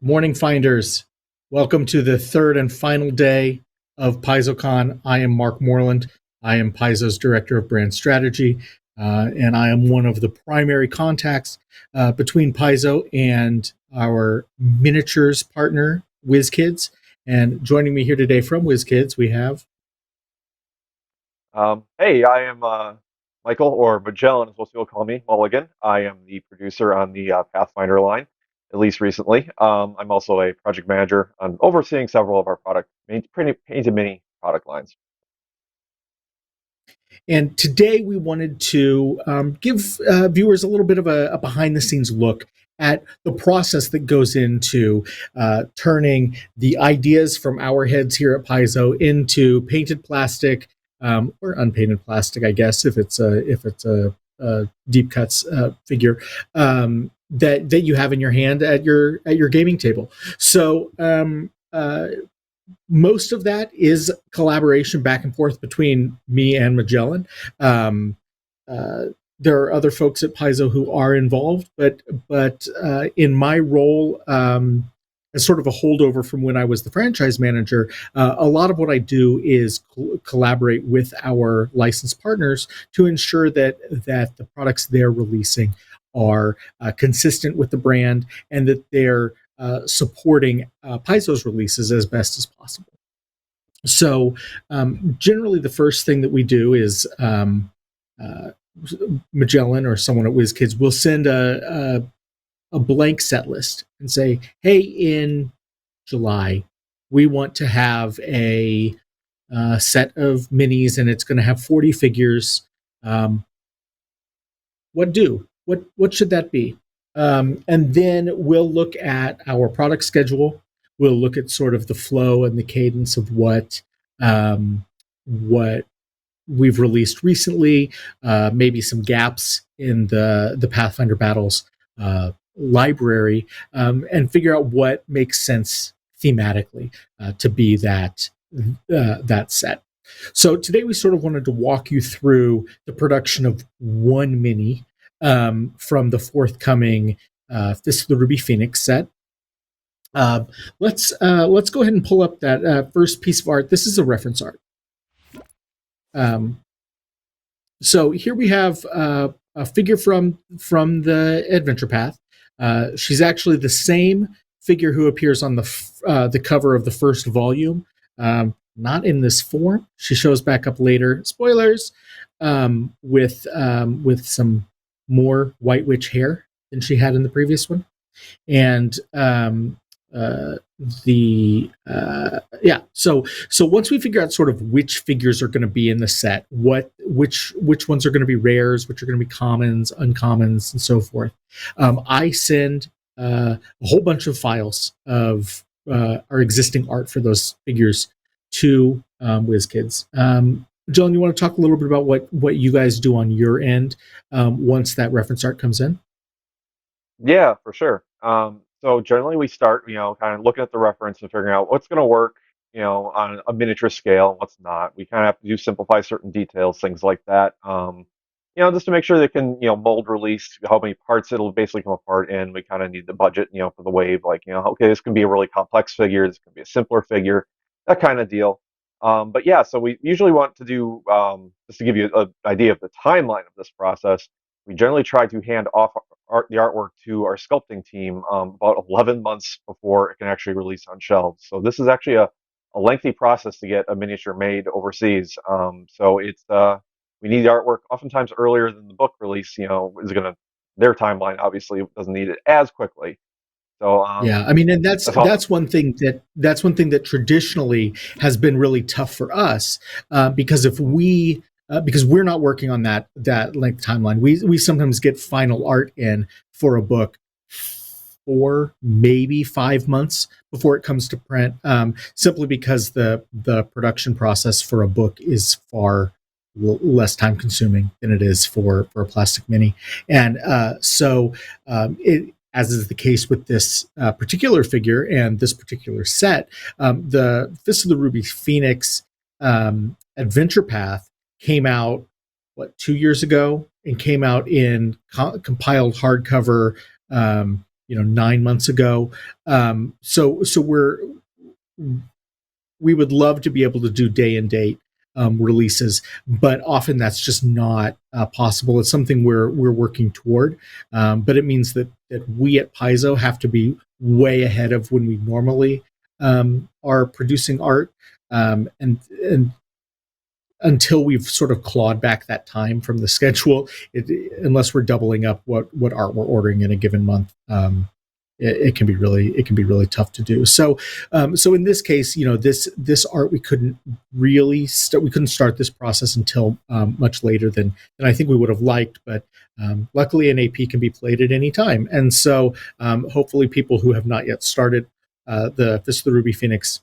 Morning Finders. Welcome to the third and final day of PaizoCon. I am Mark Moreland. I am Paizo's Director of Brand Strategy, and I am one of the primary contacts between Paizo and our miniatures partner, WizKids. And joining me here today from WizKids, we have... Hey, I am Michael, or Magellan, as most people call me, Mulligan. I am the producer on the Pathfinder line, at least recently. I'm also a project manager on overseeing several of our painted mini product lines. And today we wanted to give viewers a little bit of a behind the scenes look at the process that goes into turning the ideas from our heads here at Paizo into painted plastic or unpainted plastic, I guess, if it's a deep cuts figure that you have in your hand at your gaming table. So most of that is collaboration back and forth between me and Magellan. Um, there are other folks at Paizo who are involved, but in my role as sort of a holdover from when I was the franchise manager, a lot of what I do is collaborate with our licensed partners to ensure that the products they're releasing are consistent with the brand and that they're supporting Paizo's releases as best as possible. So, generally, the first thing that we do is uh, Magellan or someone at WizKids will send a blank set list and say, "Hey, in July, we want to have a set of minis, and it's going to have 40 figures. Um, what should that be?" And then we'll look at our product schedule. We'll look at sort of the flow and the cadence of what we've released recently, maybe some gaps in the Pathfinder battles library, and figure out what makes sense thematically to be that set. So today we sort of wanted to walk you through the production of one mini from the forthcoming Fist of the Ruby Phoenix set. Uh, let's go ahead and pull up that first piece of art. This is a reference art. Um, so here we have a figure from the Adventure Path. She's actually the same figure who appears on the cover of the first volume. Not in this form. She shows back up later. Spoilers. With some more White Witch hair than she had in the previous one, and uh, the yeah. So once we figure out sort of which figures are going to be in the set, which ones are going to be rares, which are going to be commons, uncommons, and so forth, I send a whole bunch of files of our existing art for those figures to WizKids. John, you want to talk a little bit about what you guys do on your end once that reference art comes in? Yeah, for sure. So generally we start, kind of looking at the reference and figuring out what's going to work, on a miniature scale, and what's not. We kind of have to do simplify certain details, things like that. Just to make sure they can, mold release how many parts it'll basically come apart in. We kind of need the budget, for the wave, like, okay, this can be a really complex figure, this can be a simpler figure, that kind of deal. But yeah, so we usually want to do, just to give you an idea of the timeline of this process, we generally try to hand off the artwork to our sculpting team about 11 months before it can actually release on shelves. So this is actually a lengthy process to get a miniature made overseas. So we need the artwork oftentimes earlier than the book release. Is going to their timeline obviously doesn't need it as quickly. So Yeah, I mean, and that's that's all. that's one thing that traditionally has been really tough for us because if we because we're not working on that length timeline, we sometimes get final art in for a book 4 maybe 5 months before it comes to print, simply because the production process for a book is far less time consuming than it is for a plastic mini, and it, as is the case with this particular figure and this particular set, the Fist of the Ruby Phoenix Adventure Path came out, what, 2 years ago, and came out in compiled hardcover, 9 months ago. So we would love to be able to do day and date releases, but often that's just not possible. It's something we're working toward, but it means that we at Paizo have to be way ahead of when we normally are producing art, and until we've sort of clawed back that time from the schedule, unless we're doubling up what art we're ordering in a given month. It can be really tough to do. So in this case, this art we couldn't really we couldn't start this process until much later than I think we would have liked. But luckily, an AP can be played at any time, and so hopefully, people who have not yet started the Fist of the Ruby Phoenix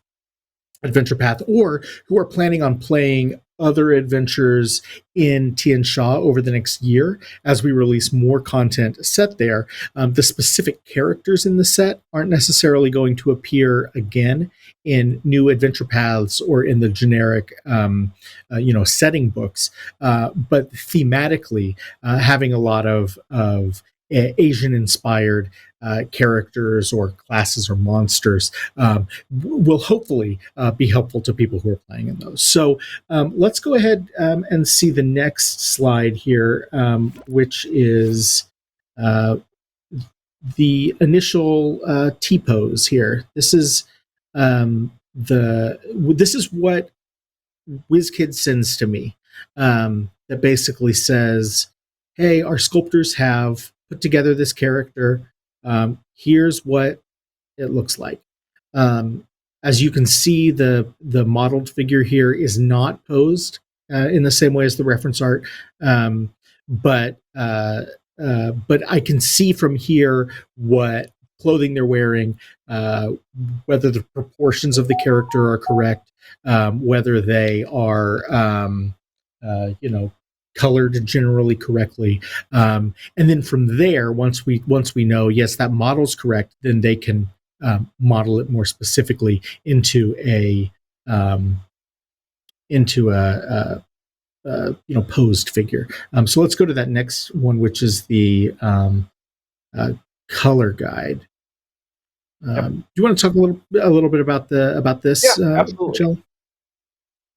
adventure path, or who are planning on playing other adventures in Tian Sha over the next year as we release more content set there. The specific characters in the set aren't necessarily going to appear again in new adventure paths or in the generic setting books, but thematically having a lot of Asian inspired characters or classes or monsters will hopefully be helpful to people who are playing in those. So let's go ahead and see the next slide here, which is the initial T-pose here. This is this is what WizKids sends to me, that basically says, hey, our sculptors have put together this character. Here's what it looks like. As you can see, the modeled figure here is not posed in the same way as the reference art, but I can see from here what clothing they're wearing, whether the proportions of the character are correct, whether they are colored generally correctly, and then from there, once we know, yes, that model's correct, then they can model it more specifically into a posed figure. So let's go to that next one, which is the color guide. Yep. Do you want to talk a little bit about Yeah, this, absolutely. Michelle?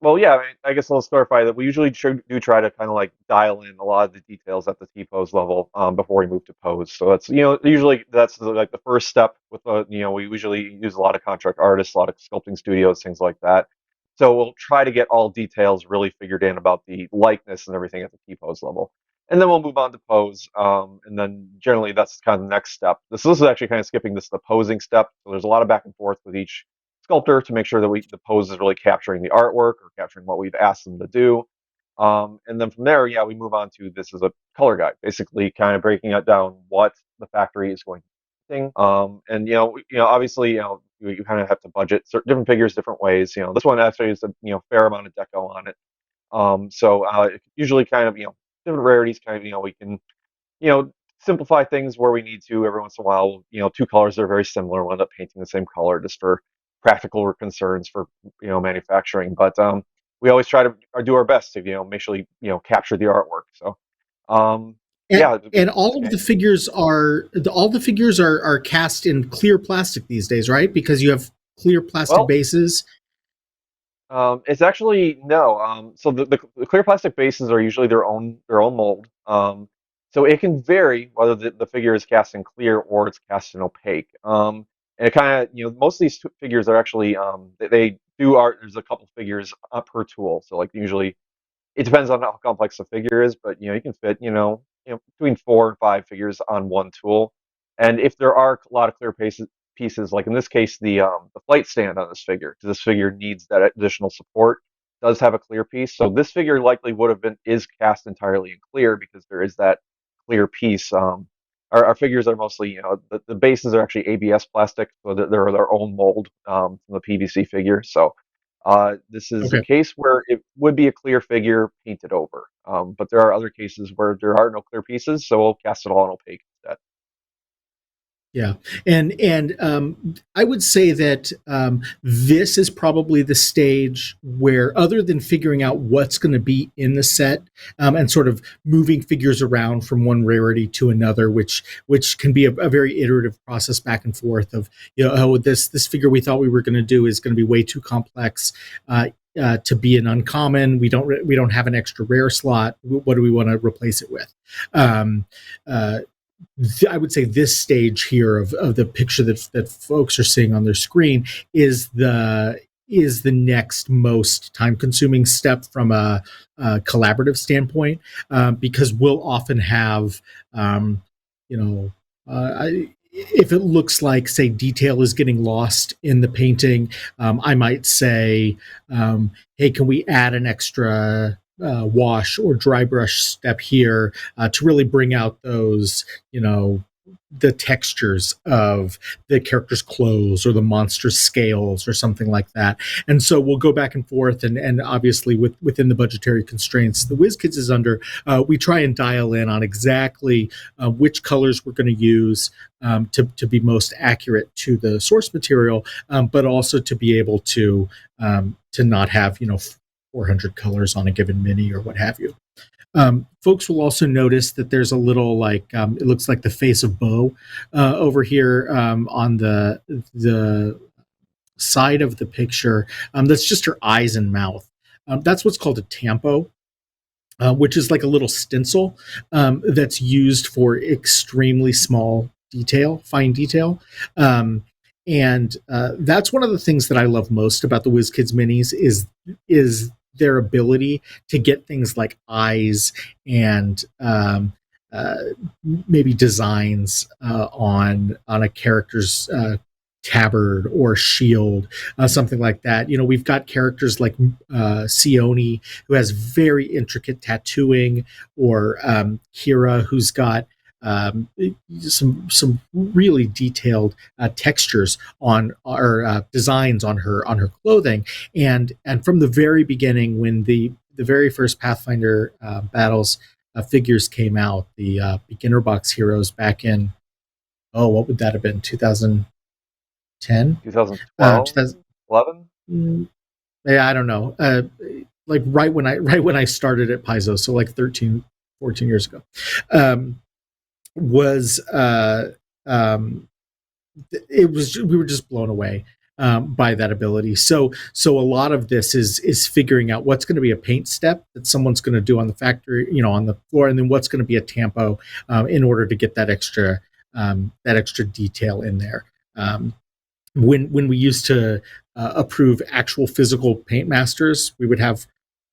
Well, yeah, I guess I'll clarify that we usually do try to kind of like dial in a lot of the details at the T-pose level before we move to pose. So that's, usually that's like the first step with we usually use a lot of contract artists, a lot of sculpting studios, things like that. So we'll try to get all details really figured in about the likeness and everything at the T-pose level. And then we'll move on to pose. And then generally that's kind of the next step. This is actually kind of skipping the posing step. So there's a lot of back and forth with each sculptor to make sure that the pose is really capturing the artwork or capturing what we've asked them to do. And then from there, yeah, we move on to this is a color guide, basically kind of breaking it down what the factory is going to be. And obviously, you kind of have to budget certain different figures different ways. This one actually is a fair amount of deco on it. So usually kind of different rarities, kind of we can you know, simplify things where we need to every once in a while. Two colors that are very similar. We'll end up painting the same color just for practical concerns for manufacturing. But we always try to do our best to make sure capture the artwork. So yeah, And all the figures are cast in clear plastic these days, right? Because you have clear plastic well, bases. it's actually no. So the clear plastic bases are usually their own mold. So it can vary whether the figure is cast in clear or it's cast in opaque. And it kind of most of these figures are actually they do art. There's a couple figures per tool. So like usually it depends on how complex the figure is, but you can fit between 4 and 5 figures on one tool. And if there are a lot of clear pieces, like in this case, the flight stand on this figure, because this figure needs that additional support, does have a clear piece. So this figure likely would have been is cast entirely in clear because there is that clear piece. Our figures are mostly, the bases are actually ABS plastic, so they're their own mold from the PVC figure. So this is a Okay. case where it would be a clear figure painted over, but there are other cases where there are no clear pieces, so we'll cast it all in opaque instead. Yeah, and I would say that this is probably the stage where, other than figuring out what's going to be in the set and sort of moving figures around from one rarity to another, which can be a very iterative process back and forth of, oh, this figure we thought we were going to do is going to be way too complex. To be an uncommon, we don't have an extra rare slot. What do we want to replace it with? Um, uh, I would say this stage here of the picture that folks are seeing on their screen is the next most time consuming step from a collaborative standpoint, because we'll often have, um, you know, if it looks like, say, detail is getting lost in the painting, I might say, hey, can we add an extra wash or dry brush step here to really bring out those, you know, the textures of the character's clothes or the monster's scales or something like that. And so we'll go back and forth, and obviously within the budgetary constraints the WizKids is under, we try and dial in on exactly which colors we're going to use to be most accurate to the source material, but also to be able to not have, 400 colors on a given mini or what have you. Folks will also notice that there's a little, like, it looks like the face of Bo over here on the side of the picture. That's just her eyes and mouth. That's what's called a tampo, which is like a little stencil that's used for extremely small detail, fine detail. And that's one of the things that I love most about the WizKids minis is their ability to get things like eyes and uh, maybe designs on a character's tabard or shield, something like that. We've got characters like Sione, who has very intricate tattooing, or Kira, who's got some really detailed textures on, or designs on her clothing. And from the very beginning, when the very first Pathfinder battles figures came out, the beginner box heroes back in, oh, what would that have been, 2010, 2012, 2000, 11. yeah, I don't know, like right when I started at Paizo, so like 13, 14 years ago, was it was we were just blown away by that ability. So a lot of this is figuring out what's going to be a paint step that someone's going to do on the factory, on the floor, and then what's going to be a tampo in order to get that extra detail in there. When we used to approve actual physical paint masters, we would have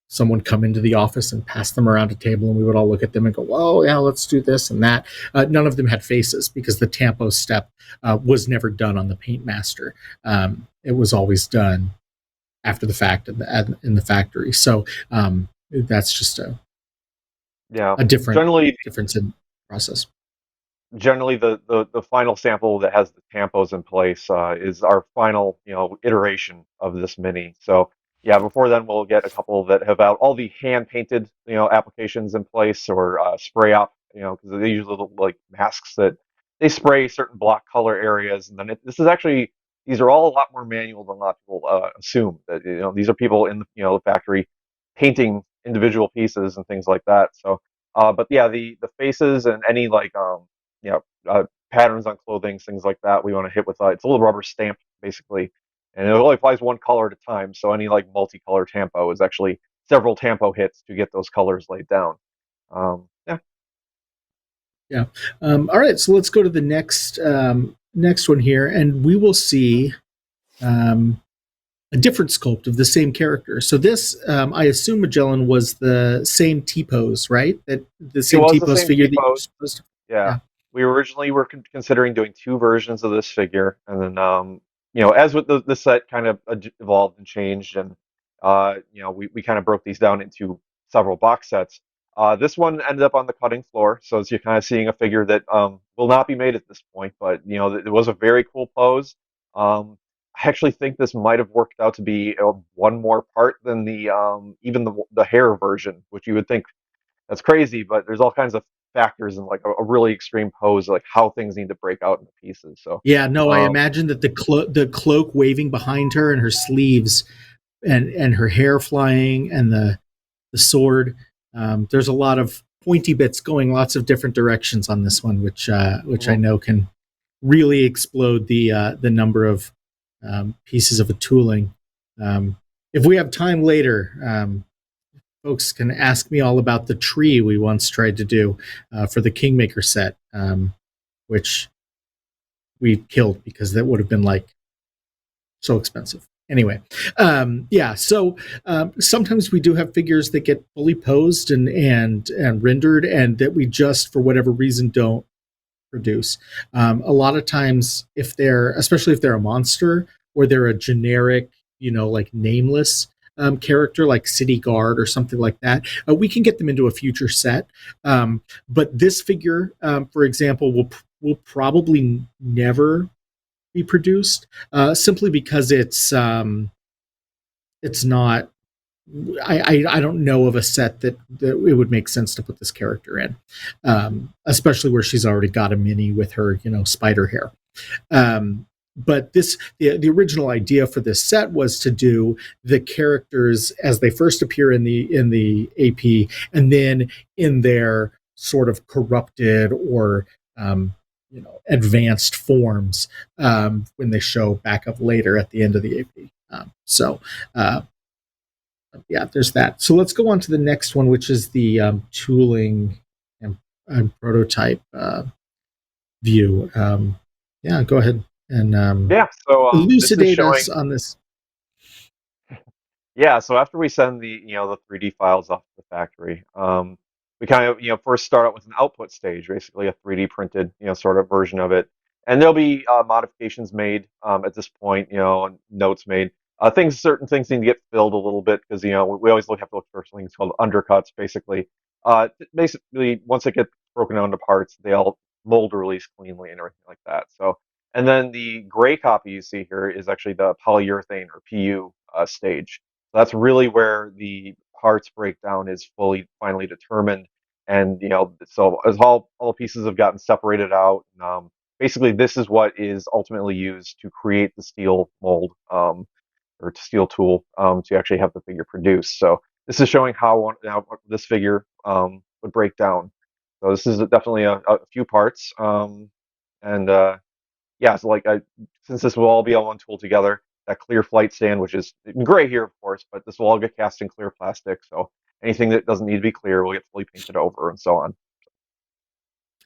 someone come into the office and pass them around a table, and we would all look at them and go, well, yeah, let's do this and that. None of them had faces, because the tampo step was never done on the paint master. It was always done after the fact in the factory. So that's just Yeah, a generally difference in process. generally the final sample that has the tampos in place is our final iteration of this mini. So yeah, before then we'll get a couple that have out all the hand painted applications in place, or spray up, because they use little like masks that they spray certain block color areas, and then this is actually, these are all a lot more manual than a lot of people assume. That these are people in the factory painting individual pieces and things like that. So but yeah, the faces and any like you know, patterns on clothing, things like that. We want to hit with it's a little rubber stamp basically, and it only applies one color at a time. So any like multicolor tampo is actually several tampo hits to get those colors laid down. Yeah, Yeah. All right. So let's go to the next one here, and we will see um, a different sculpt of the same character. So this, I assume, Magellan, was the same T pose, right? That the it same was T the pose same figure T that you're pose. supposed to. Yeah, Yeah. we originally were considering doing two versions of this figure, and then as with the set kind of evolved and changed, and we kind of broke these down into several box sets. This one ended up on the cutting floor, so as you're kind of seeing a figure that will not be made at this point, but it was a very cool pose. I actually think this might have worked out to be one more part than the even the hair version, which you would think that's crazy, but there's all kinds of factors in like a really extreme pose, like how things need to break out into pieces. So, Yeah, no, I um, imagine that the cloak waving behind her and her sleeves and her hair flying and the sword. There's a lot of pointy bits going lots of different directions on this one, which I mhm. know can really explode the number of pieces of a tooling. If we have time later, folks can ask me all about the tree we once tried to do for the Kingmaker set, which we killed because that would have been like so expensive. Anyway, yeah. So sometimes we do have figures that get fully posed and rendered, and that we just for whatever reason don't produce. A lot of times, if they're especially if they're a monster or they're a generic, like nameless character like City Guard or something like that, we can get them into a future set. But this figure, for example, will probably never be produced, simply because it's not. I don't know of a set that it would make sense to put this character in, especially where she's already got a mini with her spider hair. But the original idea for this set was to do the characters as they first appear in the AP, and then in their sort of corrupted or advanced forms when they show back up later at the end of the AP. So yeah, there's that. So let's go on to the next one, which is the tooling and prototype view. Yeah, go ahead and Yeah. So this is elucidate showing. us on this. Yeah, so after we send the 3D files off to the factory, we kind of, first start out with an output stage, basically a 3D printed, sort of version of it. And there'll be modifications made at this point, and notes made. Certain things need to get filled a little bit because, we always have to look for things called undercuts, basically. Basically, once it gets broken down into parts, they all mold release cleanly and everything like that. So, and then the gray copy you see here is actually the polyurethane or PU stage. So that's really where the parts breakdown is fully finally determined. And so as all pieces have gotten separated out, basically this is what is ultimately used to create the steel mold, or steel tool, to actually have the figure produced. So this is showing how this figure would break down. So this is definitely a few parts, and yeah, so since this will all be on one tool together, that clear flight stand, which is gray here, of course, but this will all get cast in clear plastic. So anything that doesn't need to be clear will get fully painted over, and so on.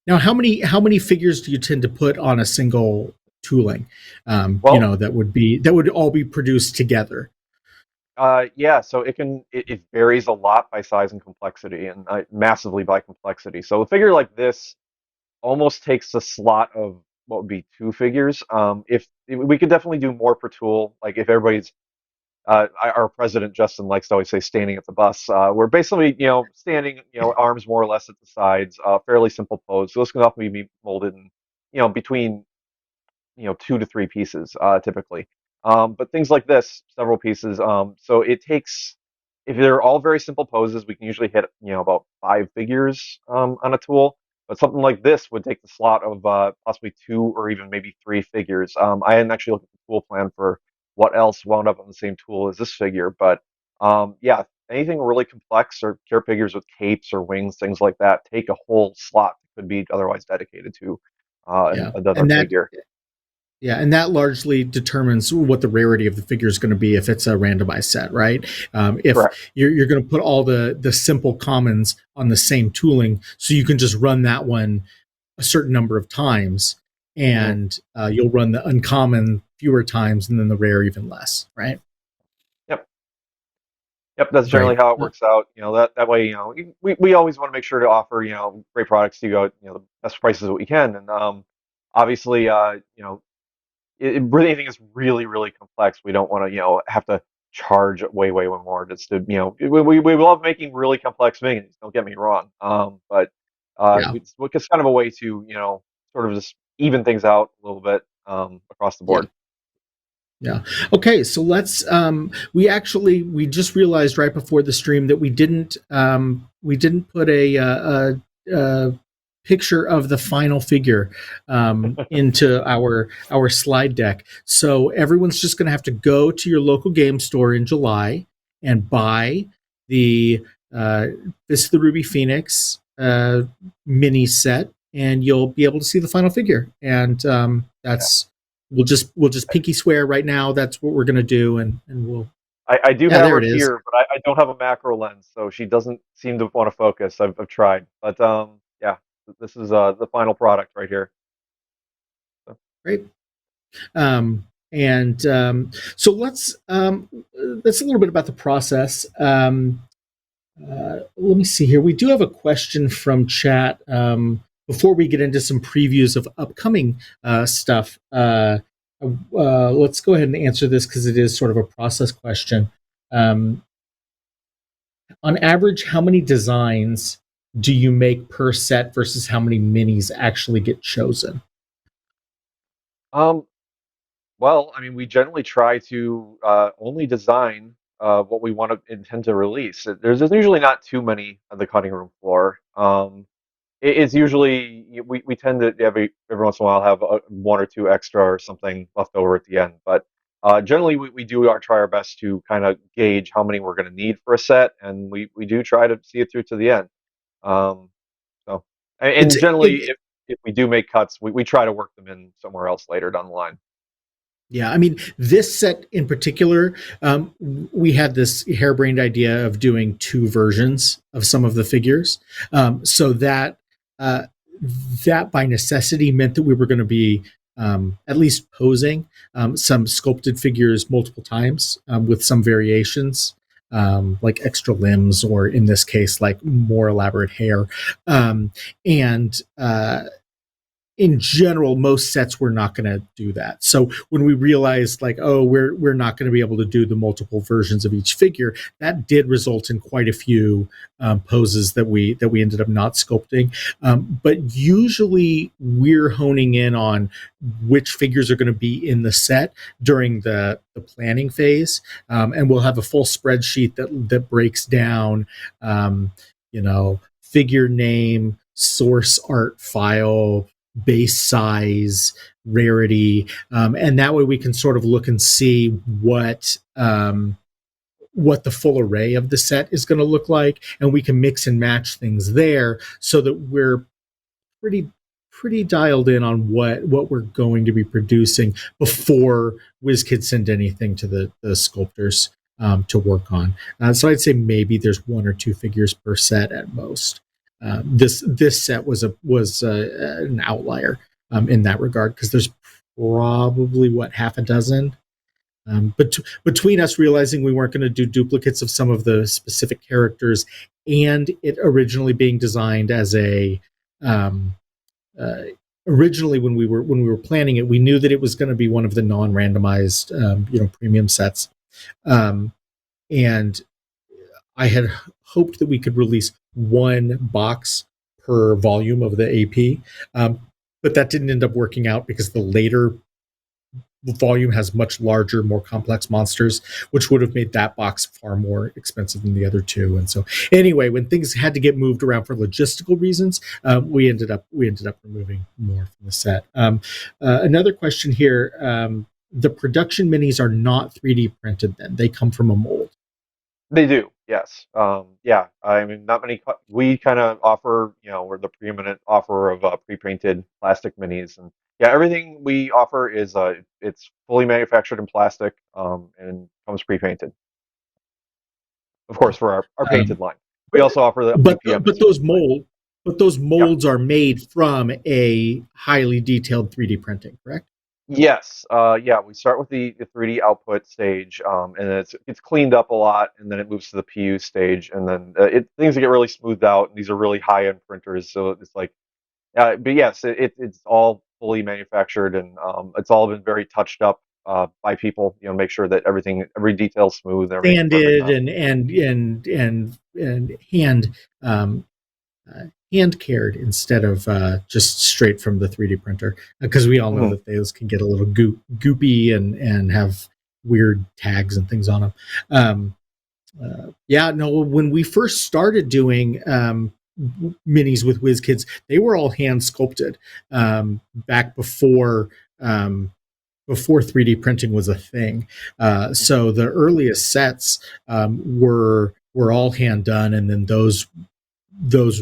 Now, how many figures do you tend to put on a single tooling? Well, That would all be produced together. yeah, so it varies a lot by size and complexity, and massively by complexity. So a figure like this almost takes a slot of what would be two figures. If we could definitely do more per tool, like if everybody's our president Justin likes to always say standing at the bus. We're basically, standing, arms more or less at the sides, fairly simple pose. So this can often be molded in, between 2 to 3 pieces, typically. But things like this, several pieces. So it takes, if they're all very simple poses, we can usually hit about 5 figures on a tool. But something like this would take the slot of possibly 2 or even maybe 3 figures. I hadn't actually looked at the tool plan for what else wound up on the same tool as this figure, but yeah, anything really complex or care figures with capes or wings, things like that, take a whole slot that could be otherwise dedicated to Yeah, another and that figure. Yeah, and that largely determines what the rarity of the figure is going to be if it's a randomized set, right? If Correct. you're going to put all the simple commons on the same tooling, so you can just run that one a certain number of times, Mhm. and you'll run the uncommon fewer times, and then the rare even less, right? Yep. Yep. That's generally Right. how it works out. That way, we always want to make sure to offer, great products to you, the best prices that we can. And obviously, really anything is really, really complex. We don't want to, have to charge way, way more just to, we love making really complex things. Don't get me wrong. But Yeah. it's kind of a way to, sort of just even things out a little bit, across the Yeah. board. Yeah. Okay. So let's. We just realized right before the stream that we didn't put picture of the final figure into our slide deck. So everyone's just going to have to go to your local game store in July and buy the Fist of the Ruby Phoenix mini set, and you'll be able to see the final figure. And Yeah. that's we'll just pinky swear right now. That's what we're going to do, and we'll. I do Yeah, have there her it is. here, but I don't have a macro lens, so she doesn't seem to want to focus. I've tried, but yeah, this is the final product right here. So, Great. And so that's a little bit about the process. Let me see here. We do have a question from chat before we get into some previews of upcoming stuff. Let's go ahead and answer this because it is sort of a process question. Um, on average, how many designs do you make per set versus how many minis actually get chosen? um, well, I mean, we generally try to only design what we want to intend to release. There's usually not too many on the cutting room floor. It's usually we tend to every once in a while have one or two extra or something left over at the end, but generally we do try our best to kind of gauge how many we're going to need for a set, and we do try to see it through to the end. Um, so It's and generally it, if we do make cuts, we try to work them in somewhere else later down the line. Yeah, I mean, this set in particular, we had this harebrained idea of doing two versions of some of the figures, so that uh, that by necessity meant that we were going to be at least posing some sculpted figures multiple times with some variations, like extra limbs, or in this case, like more elaborate hair, and in general, most sets we're not going to do that. So when we realized, like, oh, we're not going to be able to do the multiple versions of each figure, that did result in quite a few poses that we ended up not sculpting. But usually, we're honing in on which figures are going to be in the set during the planning phase, and we'll have a full spreadsheet that breaks down, figure name, source art file, base size, rarity, and that way we can sort of look and see what the full array of the set is going to look like, and we can mix and match things there so that we're pretty pretty dialed in on what we're going to be producing before WizKids send anything to the sculptors to work on. So I'd say maybe there's one or two figures per set at most. This set was an outlier in that regard because there's probably what half a dozen. But between us realizing we weren't going to do duplicates of some of the specific characters and it originally being designed as a um, uh, originally when we were planning it, we knew that it was going to be one of the non-randomized premium sets, um, and I had hoped that we could release one box per volume of the AP, but that didn't end up working out because the later volume has much larger, more complex monsters, which would have made that box far more expensive than the other two. And so, anyway, when things had to get moved around for logistical reasons, we ended up removing more from the set. Another question here: the production minis are not 3D printed; then they come from a mold. They do, yes. Yeah, I mean, not many. We kind of offer, we're the preeminent offer of pre-painted plastic minis, and yeah, everything we offer is it's fully manufactured in plastic, and comes pre-painted. Of course, for our painted Um, line. We also offer the but UPM but material those line. Yep. molds are made from a highly detailed 3D printing, correct? Yes. Yeah. We start with the 3D output stage, and then it's cleaned up a lot, and then it moves to the PU stage, and then things get really smoothed out. And these are really high end printers, so it's like, but yes, it's all fully manufactured, and it's all been very touched up by people. Make sure that every detail's smooth, everything's perfect Sanded on. and um, hand cared instead of just straight from the 3D printer, because we all know Mhm. that those can get a little goopy and have weird tags and things on them. Yeah, no. When we first started doing minis with WizKids, they were all hand sculpted back before 3D printing was a thing. So the earliest sets were all hand done, and then those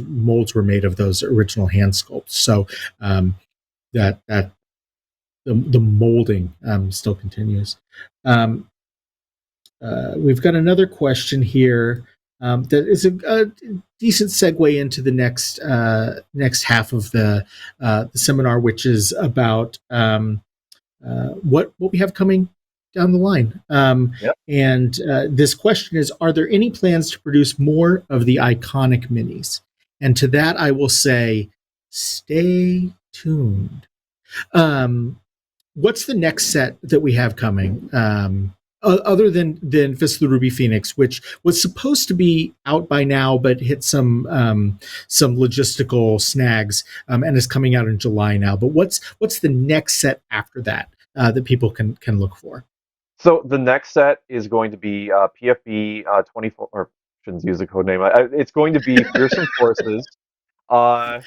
molds were made of those original hand sculpts. So that the molding still continues. We've got another question here that is a decent segue into the next half of the seminar, which is about what we have coming down the line. Yep. And this question is: are there any plans to produce more of the iconic minis? And to that, I will say, stay tuned. What's the next set that we have coming? Other than Fist of the Ruby Phoenix, which was supposed to be out by now, but hit some logistical snags, and is coming out in July now. But what's the next set after that that people can look for? So the next set is going to be PFB 24, or shouldn't use the code name. It's going to be Fearsome Forces. Uh,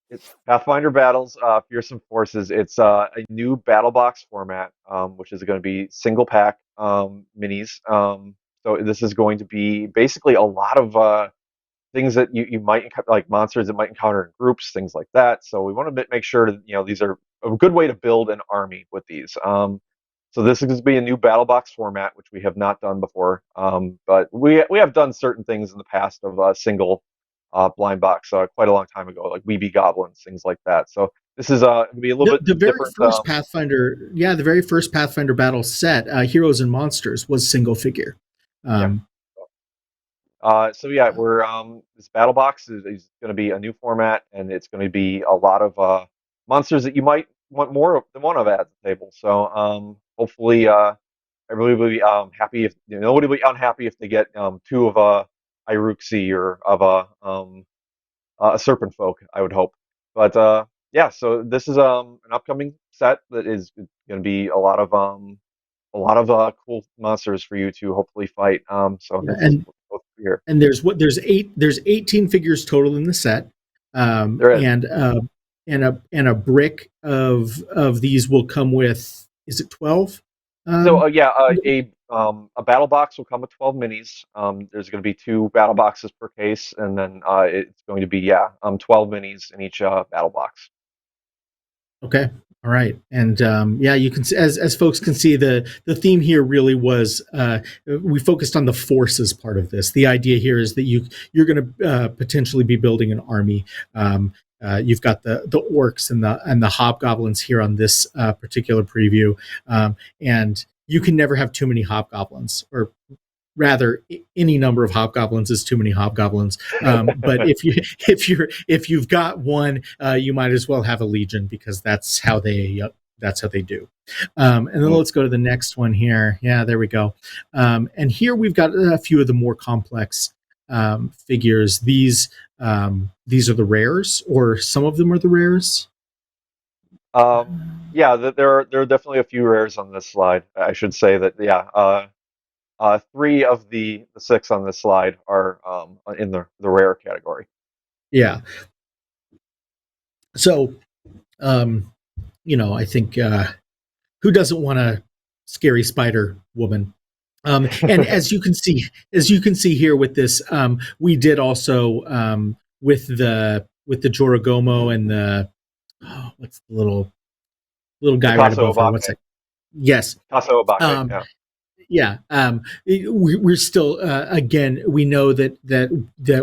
it's Pathfinder Battles, Fearsome Forces. It's a new battle box format, which is going to be single pack minis. So this is going to be basically a lot of things that you might like monsters that might encounter in groups, things like that. So we want to make sure that these are a good way to build an army with these. So this is going to be a new battle box format, which we have not done before. But we have done certain things in the past of single blind box quite a long time ago, like Weeby Goblins, things like that. So this is going to be a little The bit very different. first Pathfinder, the very first Pathfinder battle set, Heroes and Monsters, was single figure. Yeah. So yeah, we're this battle box is going to be a new format, and it's going to be a lot of monsters that you might want more than one of at the table. So hopefully everybody will be happy if nobody will be unhappy if they get two of a Iruxi or of a Serpent Folk. I would hope, but yeah. So this is an upcoming set that is going to be a lot of cool monsters for you to hopefully fight. So Yeah, this is both here. and there's 18 figures total in the set, There is. and a brick of these will come with, is it 12? So Um, yeah, a battle box will come with 12 minis. There's going to be two battle boxes per case, and then it's going to be 12 minis in each battle box. Okay. All right. And you can see, as folks can see, the theme here really was we focused on the forces part of this. The idea here is that you're going to potentially be building an army. You've got the orcs and the hobgoblins here on this particular preview, and you can never have too many hobgoblins, or rather any number of hobgoblins is too many hobgoblins, but if you've got one, you might as well have a legion, because that's how they do. And then let's go to the next one here. Yeah, there we go. And here we've got a few of the more complex figures. These are the rares, or some of them are the rares. Yeah, there are definitely a few rares on this slide. I should say that three of the six on this slide are in the rare category. Yeah. So, I think who doesn't want a scary spider woman? And as you can see here with this, we did also with the Jorogomo and the what's the little guy right Picasso above her? Obake. What's that? Yes. Picasso Obake. Um, yeah, we're still again, we know that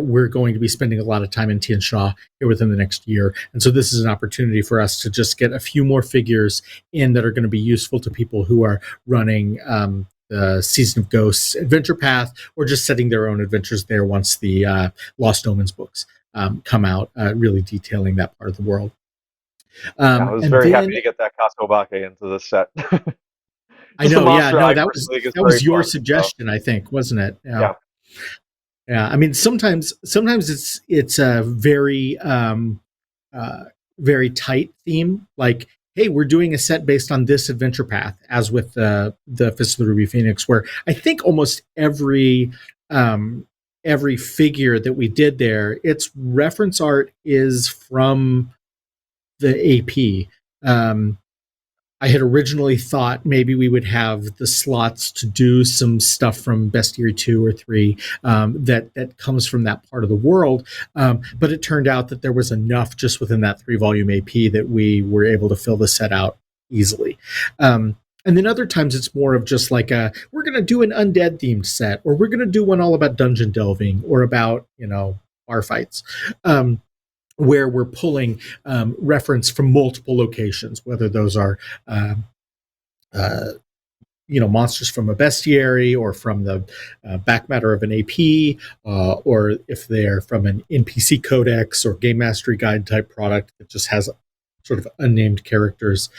we're going to be spending a lot of time in Tian Sha here within the next year, and so this is an opportunity for us to just get a few more figures in that are going to be useful to people who are running the Season of Ghosts adventure path, or just setting their own adventures there once the Lost Omens books come out, really detailing that part of the world. I was And very then happy to get that Picasso Obake into this set. I Just a know, yeah, monster no, I that personally think is that very was your fun. So suggestion, I think, wasn't it? Yeah. yeah. Yeah, I mean, sometimes it's a uh, very tight theme. Like, hey, we're doing a set based on this adventure path, as with the Fist of the Ruby Phoenix, where I think almost every every figure that we did there, its reference art is from the AP. Um, I had originally thought maybe we would have the slots to do some stuff from Bestiary 2 or 3 that comes from that part of the world. But it turned out that there was enough just within that 3-volume AP that we were able to fill the set out easily. And then other times it's more of just like we're going to do an undead themed set, or we're going to do one all about dungeon delving or about, bar fights. Where we're pulling reference from multiple locations, whether those are uh, monsters from a bestiary or from the back matter of an AP, or if they're from an NPC codex or game mastery guide type product that just has sort of unnamed characters.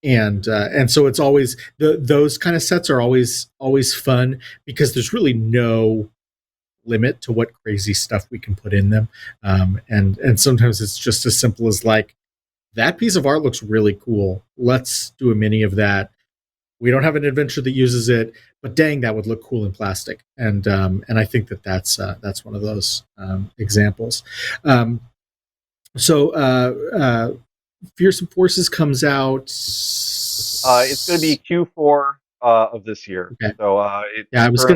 And so it's always those kind of sets are always fun because there's really no limit to what crazy stuff we can put in them. And sometimes it's just as simple as like, that piece of art looks really cool. Let's do a mini of that. We don't have an adventure that uses it, but dang, that would look cool in plastic. And I think that's one of those examples. So Fearsome Forces comes out. It's going to be Q4 of this year. Okay. So I was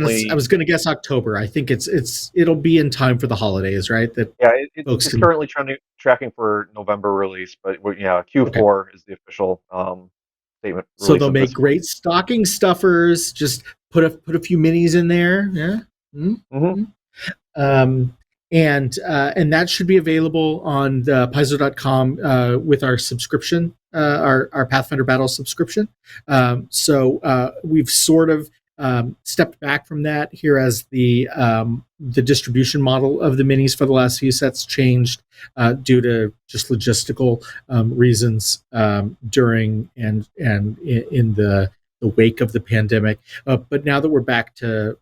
gonna guess October. I think it'll be in time for the holidays, right? That it's currently tracking for November release, but Q4 is the official statement. So they'll make great stocking stuffers. Just put a few minis in there. Yeah. Mm-hmm. And that should be available on the Paizo.com with our subscription, our Pathfinder Battle subscription. So we've sort of stepped back from that here as the distribution model of the minis for the last few sets changed due to just logistical reasons during and in the wake of the pandemic. But now that we're back to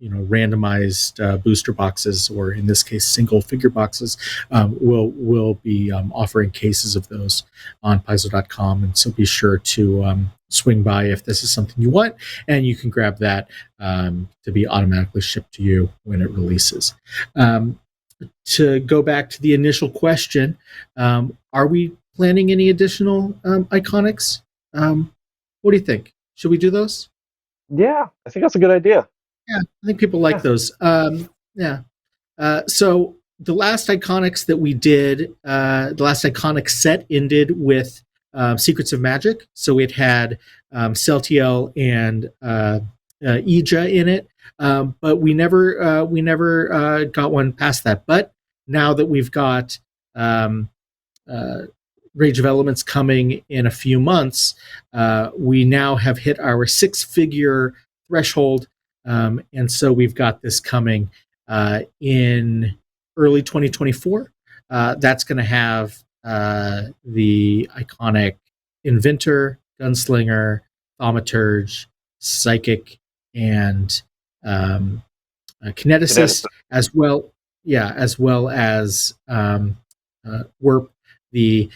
randomized booster boxes, or in this case, single figure boxes, we'll be offering cases of those on Paizo.com. And so be sure to swing by if this is something you want, and you can grab that to be automatically shipped to you when it releases. To go back to the initial question, are we planning any additional iconics? What do you think? Should we do those? Yeah, I think that's a good idea. Yeah, I think people like those. So the last iconics that we did, the last iconic set ended with Secrets of Magic. So it had Celtiel and Ija in it, but we never got one past that. But now that we've got Rage of Elements coming in a few months, we now have hit our 6-figure threshold. And so we've got this coming in early 2024. That's going to have the iconic Inventor, Gunslinger, Thaumaturge, Psychic, and Kineticist, as well as Warp, the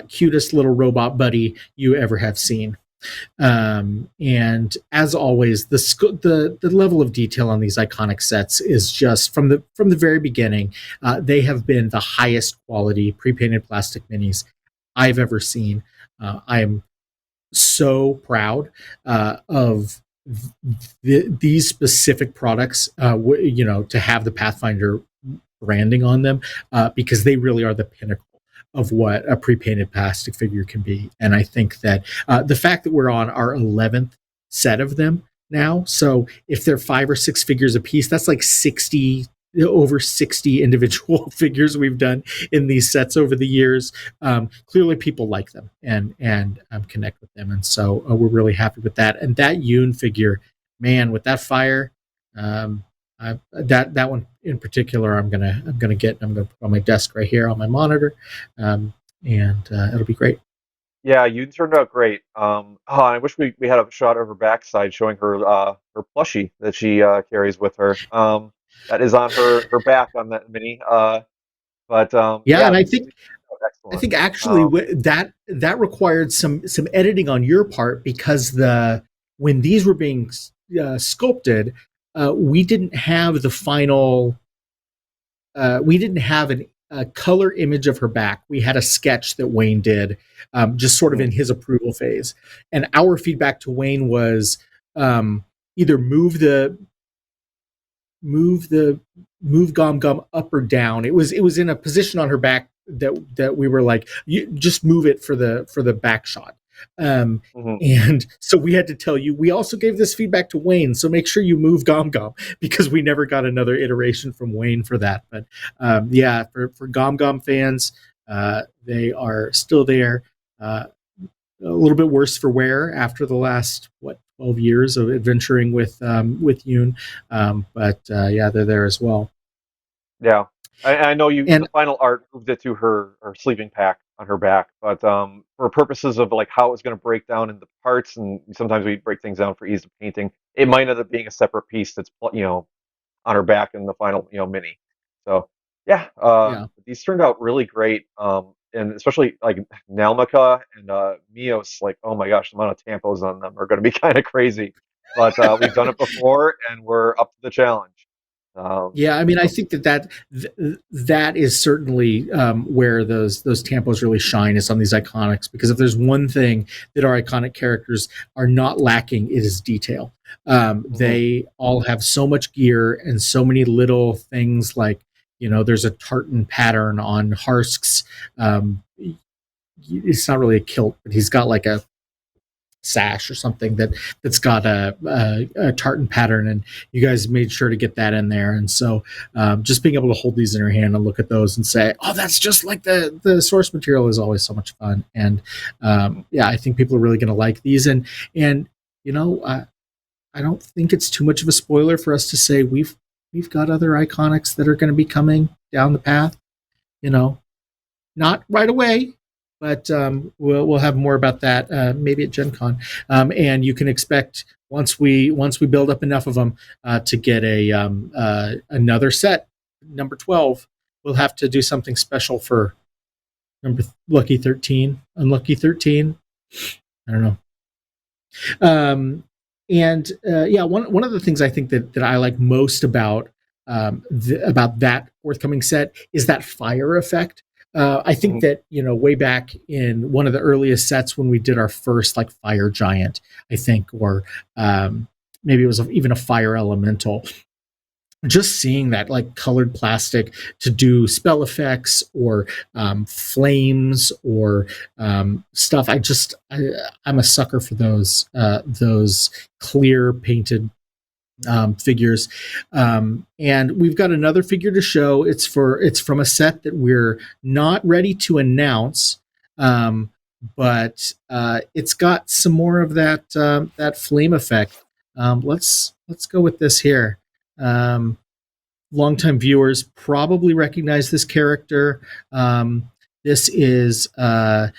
cutest little robot buddy you ever have seen. And as always, the level of detail on these iconic sets is just from the very beginning. They have been the highest quality pre-painted plastic minis I've ever seen. I am so proud of these specific products. To have the Pathfinder branding on them because they really are the pinnacle of what a pre-painted plastic figure can be. And I think that the fact that we're on our 11th set of them now, so if they're 5 or 6 figures a piece, that's like over 60 individual figures we've done in these sets over the years. Clearly people like them and connect with them. And so we're really happy with that. And that Yoon figure, man, with that fire, that one in particular, I'm gonna put on my desk right here on my monitor, and it'll be great. Yeah, you turned out great. I wish we had a shot of her backside showing her her plushie that she carries with her. That is on her back on that mini. And I think actually that required some editing on your part because when these were being sculpted, we didn't have the final. We didn't have a color image of her back. We had a sketch that Wayne did, just sort of Mhm. in his approval phase. And our feedback to Wayne was either move the move Gom Gum up or down. It was in a position on her back that we were like, you just move it for the back shot. Um, Mhm. and so we had to tell you. We also gave this feedback to Wayne, so make sure you move Gom Gom because we never got another iteration from Wayne for that. But yeah, for Gom Gom fans, they are still there. A little bit worse for wear after the last 12 years of adventuring with Yoon, but yeah, they're there as well. Yeah, I know you. The And final art moved it to her sleeping pack on her back, but for purposes of like how it was going to break down into parts, and sometimes we break things down for ease of painting, it might end up being a separate piece that's on her back in the final mini. So yeah, yeah, these turned out really great, and especially like Nelmica and Mios. Like, oh my gosh, the amount of tampos on them are going to be kind of crazy, but we've done it before, and we're up to the challenge. yeah. I mean, I So. think that is certainly where those tampos really shine is on these iconics. Because if there's one thing that our iconic characters are not lacking, it is detail. Mhm. They all have so much gear and so many little things like there's a tartan pattern on Harsk's. It's not really a kilt, but he's got like a sash or something that's got a tartan pattern, and you guys made sure to get that in there. And so just being able to hold these in your hand and look at those and say, oh, that's just like the source material is always so much fun. And yeah, I think people are really going to like these. And you know I don't think it's too much of a spoiler for us to say we've got other iconics that are going to be coming down the path, you know not right away, but we'll have more about that maybe at Gen Con. And you can expect once we build up enough of them to get a another set, number 12. We'll have to do something special for number lucky 13, unlucky 13. I don't know. Um, and yeah, one of the things I think that I like most about that forthcoming set is that fire effect. I think Mhm. that way back in one of the earliest sets when we did our first like fire giant, I think, or maybe it was even a fire elemental, just seeing that like colored plastic to do spell effects or flames or stuff. I'm a sucker for those clear painted figures. And we've got another figure to show. It's from a set that we're not ready to announce. But it's got some more of that flame effect. Let's go with this here. Um, Longtime viewers probably recognize this character. This is uh,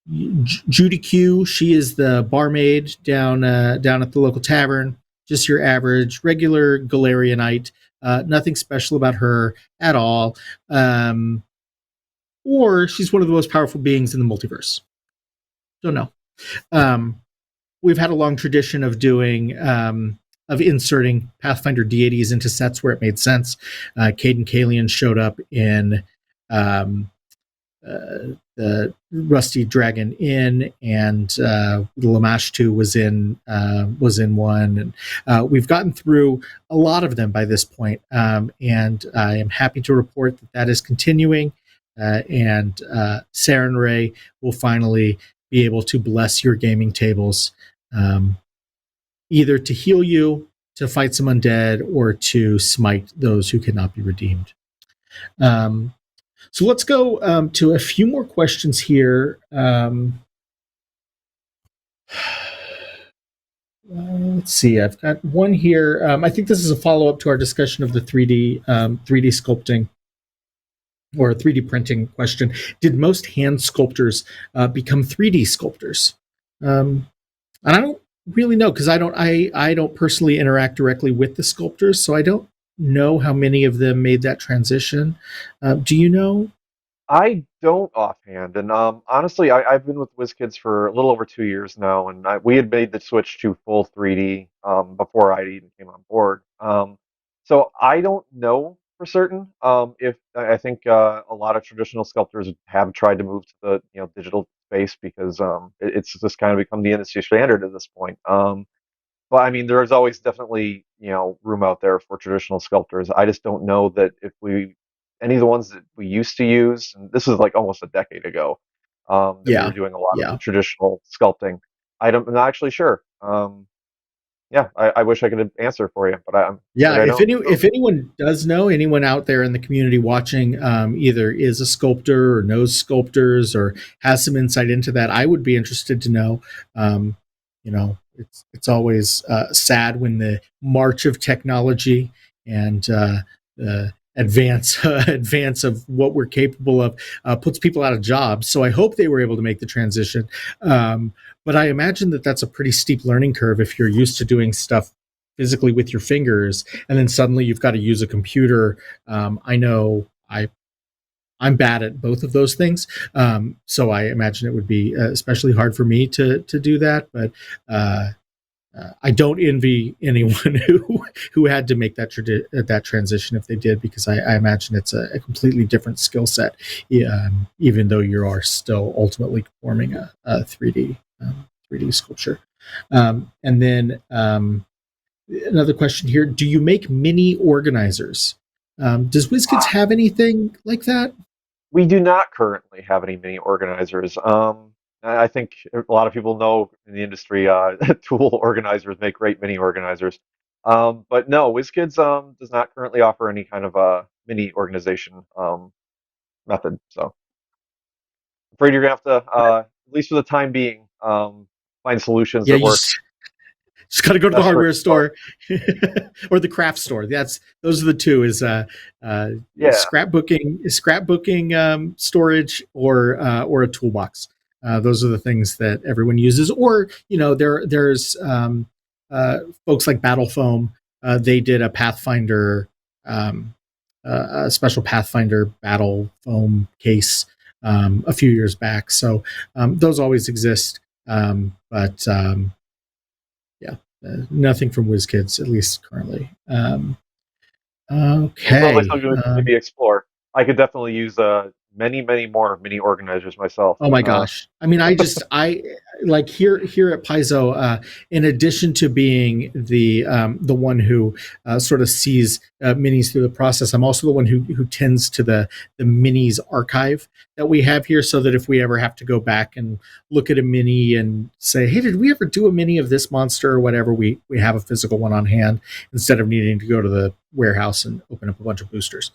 Judy Q. She is the barmaid down at the local tavern. Just your average regular Galarianite. Nothing special about her at all. Um, or she's one of the most powerful beings in the multiverse. Don't know. Um, we've had a long tradition of doing of inserting Pathfinder deities into sets where it made sense. Caden Kalian showed up in um, the Rusty Dragon Inn, and Lamashtu was in one, and we've gotten through a lot of them by this point, and I am happy to report that is continuing, and Saren Ray will finally be able to bless your gaming tables, um, either to heal you, to fight some undead, or to smite those who cannot be redeemed. Um, so let's go to a few more questions here. Let's see. I've got one here. I think this is a follow up to our discussion of the 3D sculpting or 3D printing question. Did most hand sculptors become 3D sculptors? And I don't really know because I don't personally interact directly with the sculptors, so I don't know how many of them made that transition. Do you know? I don't offhand, and honestly, I've been with WizKids for a little over 2 years now, and we had made the switch to full 3D before I even came on board. So I don't know for certain if I think a lot of traditional sculptors have tried to move to the digital space because it's just kind of become the industry standard at this point. But I mean, there's always definitely, room out there for traditional sculptors. I just don't know that if any of the ones that we used to use, and this is like almost a decade ago, that we were Yeah, doing a lot of the yeah. traditional sculpting. I'm not actually sure. Yeah, I wish I could answer for you, but I'm Yeah, afraid I don't. So, if anyone does know, anyone out there in the community watching, either is a sculptor or knows sculptors or has some insight into that, I would be interested to know. It's always sad when the march of technology and the advance of what we're capable of puts people out of jobs. So I hope they were able to make the transition. But I imagine that that's a pretty steep learning curve if you're used to doing stuff physically with your fingers, and then suddenly you've got to use a computer. I know I'm bad at both of those things, so I imagine it would be especially hard for me to do that. But uh, I don't envy anyone who had to make that transition if they did, because I imagine it's a completely different skill set, even though you are still ultimately performing a 3D sculpture. And then another question here: do you make mini organizers? Does WizKids ah, have anything like that? we do not currently have any mini organizers. I think a lot of people know in the industry, tool organizers make great mini organizers. But no, WizKids does not currently offer any kind of mini organization method. So I'm afraid you're gonna have to, at least for the time being, find solutions Yeah, that you work just got to go to the best for hardware your. store or the craft store. Those are the two: is uh, Yeah, scrapbooking storage, or a toolbox. Those are the things that everyone uses. Or there's folks like Battle Foam. They did a Pathfinder, a special Pathfinder battle foam case a few years back. So those always exist. But yeah, nothing from WizKids, at least currently. well, sounds like Okay. something we can maybe explore. I could definitely use many, many more mini organizers myself. Oh my gosh. I mean, I like here at Paizo, in addition to being the one who sort of sees minis through the process, I'm also the one who tends to the minis archive that we have here, so that if we ever have to go back and look at a mini and say, hey, did we ever do a mini of this monster or whatever, we have a physical one on hand instead of needing to go to the warehouse and open up a bunch of boosters.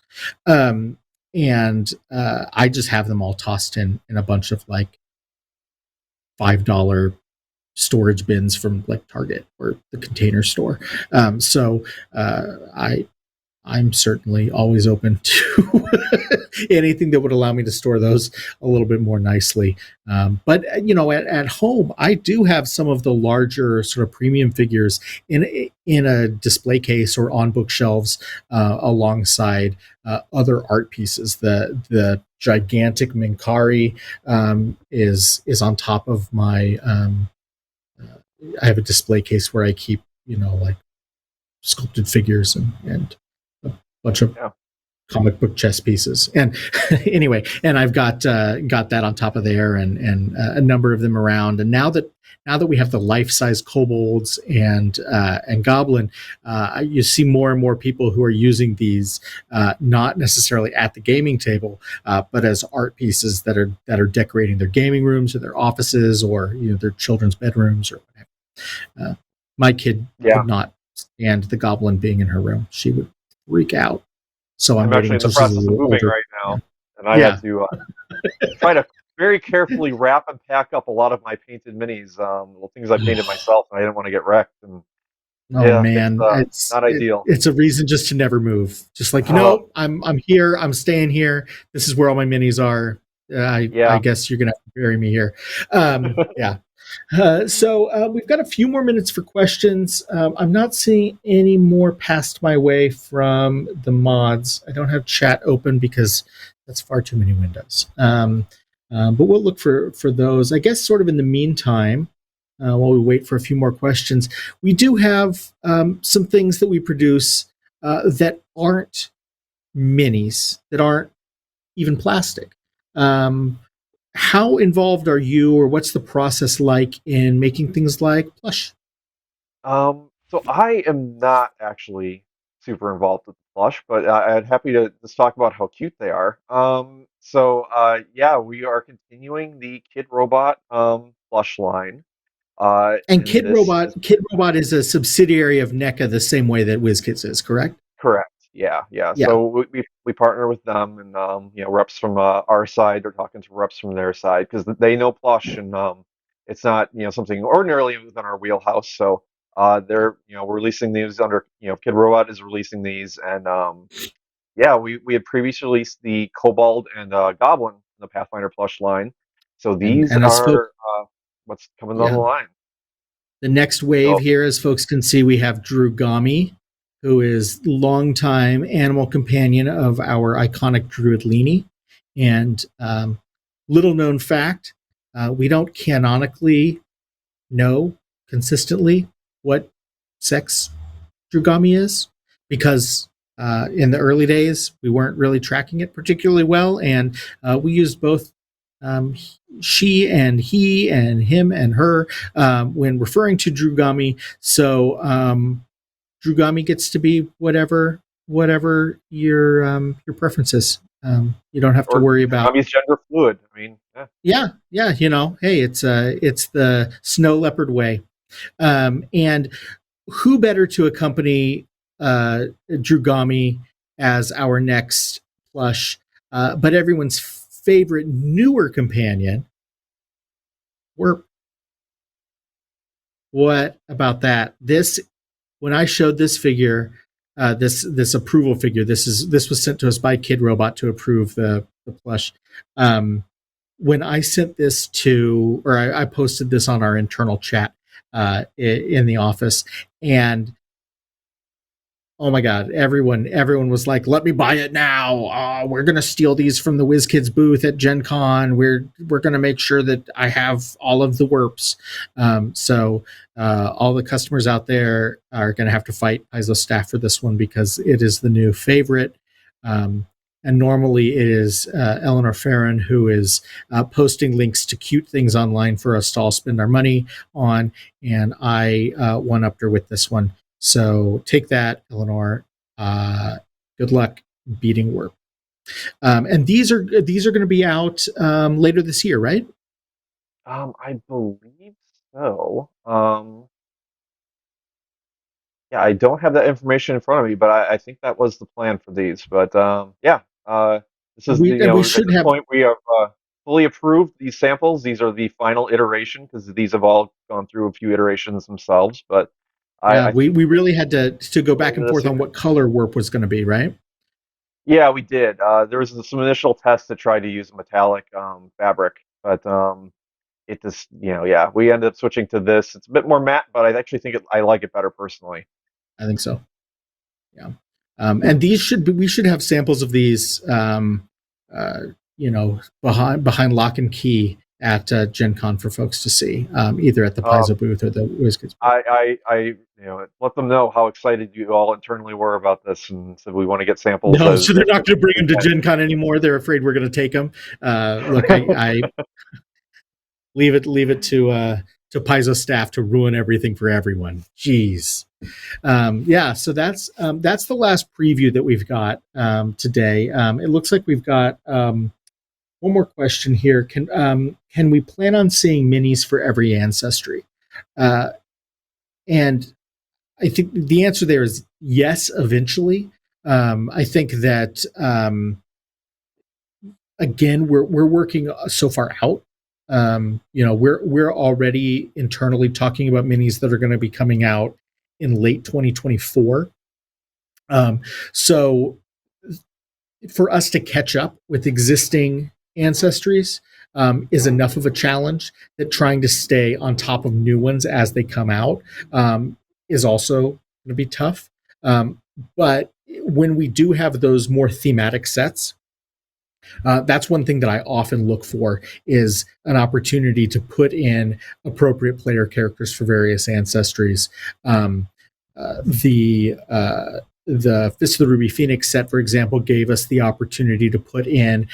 And I just have them all tossed in a bunch of like $5 storage bins from like Target or the Container Store. So I'm certainly always open to anything that would allow me to store those a little bit more nicely. But at home, I do have some of the larger sort of premium figures in a display case or on bookshelves alongside other art pieces. The gigantic Minkari is on top of my. I have a display case where I keep like sculpted figures and a bunch of Yeah, comic book chess pieces. And anyway, and I've got that on top of there, and a number of them around. And now that we have the life size kobolds and goblin, you see more and more people who are using these not necessarily at the gaming table, but as art pieces that are decorating their gaming rooms or their offices or their children's bedrooms or whatever. My kid yeah. could not stand the goblin being in her room. She would freak out. So I'm I'm waiting actually in the until she's a process of little moving older. right Yeah. now, and I had Yeah. to try to very carefully wrap and pack up a lot of my painted minis, the things I painted myself, and I didn't want to get wrecked. And Oh yeah, it's man, it's not ideal. it's a reason just to never move. Just like, Oh, I'm here. I'm staying here. This is where all my minis are. I yeah. guess you're gonna have to bury me here. Yeah. So we've got a few more minutes for questions. I'm not seeing any more passed my way from the mods. I don't have chat open because That's far too many windows. But we'll look for those. I guess sort of in the meantime, while we wait for a few more questions, we do have some things that we produce that aren't minis, that aren't even plastic. Um, how involved are you, or what's the process like in making things like plush? So I am not actually super involved with the plush, but I'm happy to just talk about how cute they are. Yeah, we are continuing the Kid Robot plush line. And And this is Kid Robot is a subsidiary of NECA the same way that WizKids is, correct? correct. Yeah, yeah. Yeah. So we partner with them, and reps from our side are talking to reps from their side because they know plush, and it's not something ordinarily within our wheelhouse. So they're we're releasing these under Kid Robot is releasing these, and yeah, we had previously released the Kobold and Goblin in the Pathfinder plush line. So these And as folks, are what's coming down the yeah, line. the next wave So here, as folks can see, we have Drugami, who is longtime animal companion of our iconic Druid Leanie. And little known fact, we don't canonically know consistently what sex Drugami is because in the early days we weren't really tracking it particularly well, and we used both um, she and he and him and her when referring to Drugami. So Drugami gets to be whatever your preference is. You don't have to or worry about. Kami's gender fluid. I mean, yeah. Yeah, hey, it's the snow leopard way. And who better to accompany Drugami as our next plush, but everyone's favorite newer companion? What about that? This when I showed this figure, this approval figure. This was sent to us by Kid Robot to approve the plush. When I sent this to, or I posted this on our internal chat in the office, and oh my god, everyone was like, let me buy it now. We're gonna steal these from the WizKids booth at Gen Con. We're gonna make sure that I have all of the werps. So all the customers out there are gonna have to fight Paizo staff for this one because it is the new favorite. um, and normally it is Eleanor Farron who is posting links to cute things online for us to all spend our money on, and I one-upped her with this one. So take that, Eleanor. Good luck beating work. And these are going to be out later this year, right? I believe so. Yeah, I don't have that information in front of me, but I think that was the plan for these. But yeah, this is the We at should this have. point we have fully approved these samples. These are the final iteration because these have all gone through a few iterations themselves. But Yeah, I think we really had to go back later and this forth on year. what color warp was going to be, right? Yeah, we did. There was some initial tests that tried to use metallic fabric, but it just yeah, we ended up switching to this. It's a bit more matte, but I actually think I like it better personally. I think so. Yeah. And these should be, we should have samples of these, uh, behind lock and key at Gen Con for folks to see, either at the Um, Paizo booth or the WizKids booth. I let them know how excited you all internally were about this, and said we want to get samples No, so they're as not quick going to as bring we them to Gen Con anymore. They're afraid we're going to take them. Look, can. I leave it to Paizo staff to ruin everything for everyone. Jeez. Yeah, so that's the last preview that we've got today. It looks like we've got one more question here. Can we plan on seeing minis for every ancestry? Uh, and I think the answer there is yes. Eventually, I think that again we're working so far out. We're already internally talking about minis that are going to be coming out in late 2024. Um, so for us to catch up with existing ancestries is enough of a challenge that trying to stay on top of new ones as they come out is also going to be tough. But when we do have those more thematic sets, That's one thing that I often look for is an opportunity to put in appropriate player characters for various ancestries. Um, the Fist of the Ruby Phoenix set, for example, gave us the opportunity to put in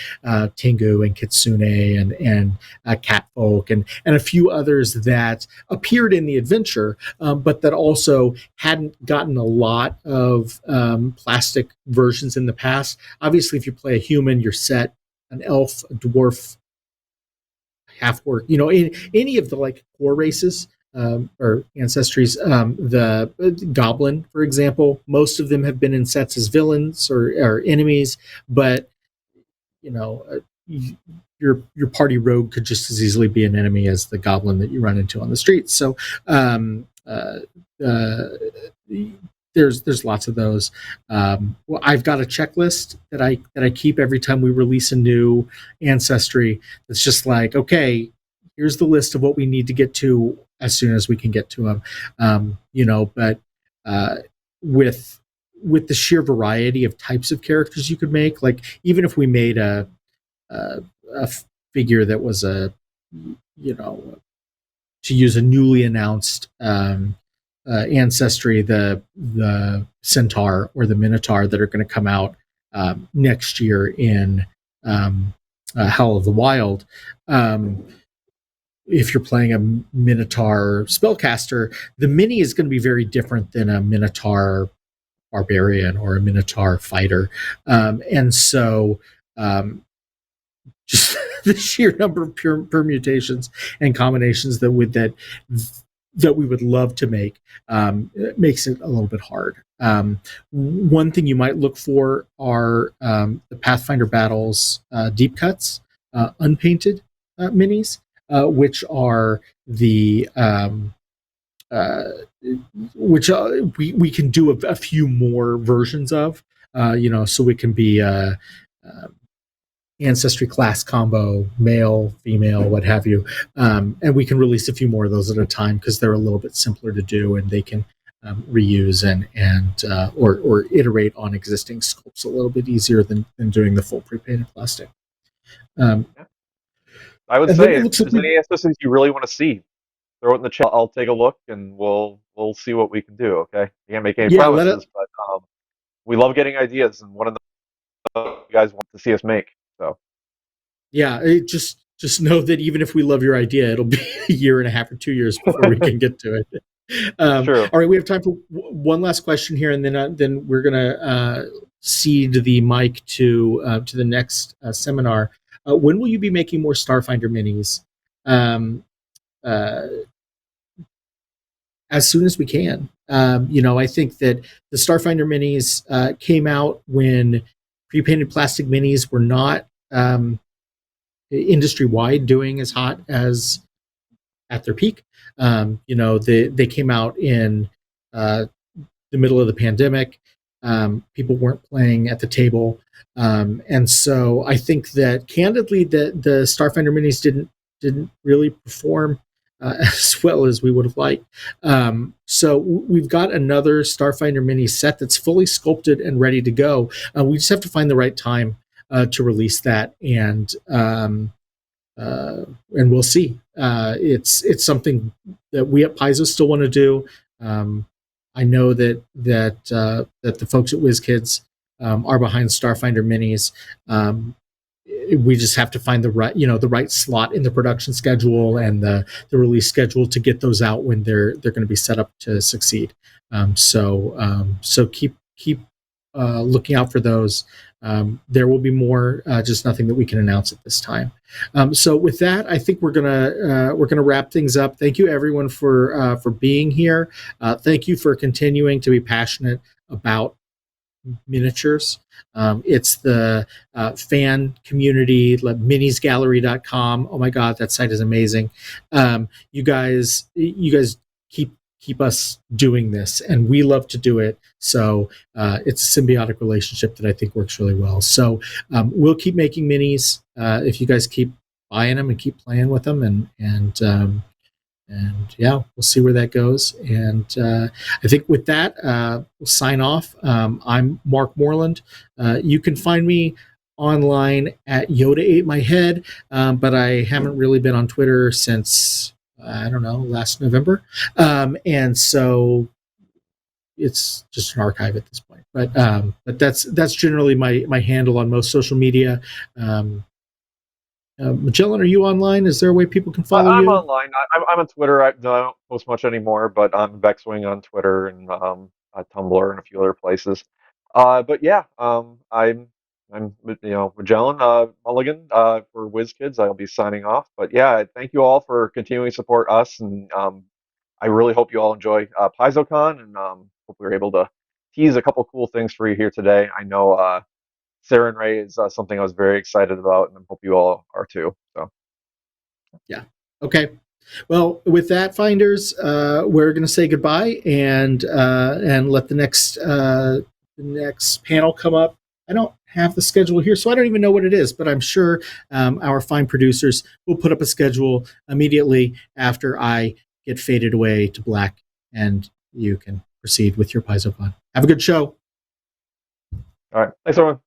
Tengu and Kitsune and Catfolk and a few others that appeared in the adventure, but that also hadn't gotten a lot of plastic versions in the past. Obviously, if you play a human, you're set an elf, a dwarf, half orc, in any of the like core races or ancestries. The goblin, for example, most of them have been in sets as villains or enemies, but you know, your party rogue could just as easily be an enemy as the goblin that you run into on the streets. So uh, there's lots of those. Well, I've got a checklist that I keep every time we release a new ancestry. It's just like, okay, here's the list of what we need to get to as soon as we can get to them. But uh, with with the sheer variety of types of characters you could make, like even if we made a, a figure that was you know, to use a newly announced ancestry, the centaur or the minotaur that are going to come out next year in Hell of the Wild. If you're playing a minotaur spellcaster, the mini is going to be very different than a minotaur barbarian or a minotaur fighter, and so just the sheer number of permutations and combinations that we would love to make makes it a little bit hard. One thing you might look for are the Pathfinder Battles deep cuts, unpainted minis, which are the which we can do a few more versions of, so it can be ancestry class combo, male, female, what have you. And we can release a few more of those at a time because they're a little bit simpler to do and they can reuse or iterate on existing sculpts a little bit easier than doing the full pre-painted plastic. Yeah. I would say if there's any ancestors you really want to see, throw it in the chat. I'll take a look and we'll see what we can do. Okay, I can't make any promises, but we love getting ideas, and one of the you guys want to see us make. So yeah, just know that even if we love your idea, it'll be a year and a half or 2 years before we can get to it. true. All right, we have time for one last question here, and then we're gonna cede the mic to the next seminar. When will you be making more Starfinder minis? Uh, as soon as we can. I think that the Starfinder minis came out when pre-painted plastic minis were not industry wide doing as hot as at their peak. They came out in the middle of the pandemic. People weren't playing at the table, and so I think that candidly, the Starfinder minis didn't really perform as well as we would have liked. So we've got another Starfinder mini set that's fully sculpted and ready to go. We just have to find the right time to release that, and we'll see. It's something that we at Paizo still want to do. I know that the folks at WizKids are behind Starfinder minis. We just have to find the right slot in the production schedule and the release schedule to get those out when they're going to be set up to succeed. So keep looking out for those. There will be more, just nothing that we can announce at this time. So with that, I think we're gonna wrap things up. Thank you everyone for being here. Thank you for continuing to be passionate about miniatures. It's the fan community, like minisgallery.com. Oh my God, that site is amazing. You guys keep us doing this, and we love to do it. So it's a symbiotic relationship that I think works really well. So we'll keep making minis if you guys keep buying them and keep playing with them, and yeah, we'll see where that goes. And I think with that, we'll sign off. I'm Mark Moreland. You can find me online at Yoda Ate My Head, but I haven't really been on Twitter since I don't know, last November, and so it's just an archive at this point. But that's generally my handle on most social media. Magellan, are you online? Is there a way people can follow I'm you? online. I'm on Twitter. No, I don't post much anymore, but I'm Vexwing on Twitter and Tumblr and a few other places. But yeah, I'm Magellan Mulligan for WizKids. I'll be signing off. But yeah, thank you all for continuing to support us, and I really hope you all enjoy PaizoCon, and hope we were able to tease a couple cool things for you here today. I know Sarah and Ray is something I was very excited about, and I hope you all are too. So. Yeah. Okay. Well, with that, finders, we're going to say goodbye and let the next panel come up. I don't have the schedule here, so I don't even know what it is, but I'm sure our fine producers will put up a schedule immediately after I get faded away to black, and you can proceed with your PaizoCon. Have a good show. All right. Thanks, everyone.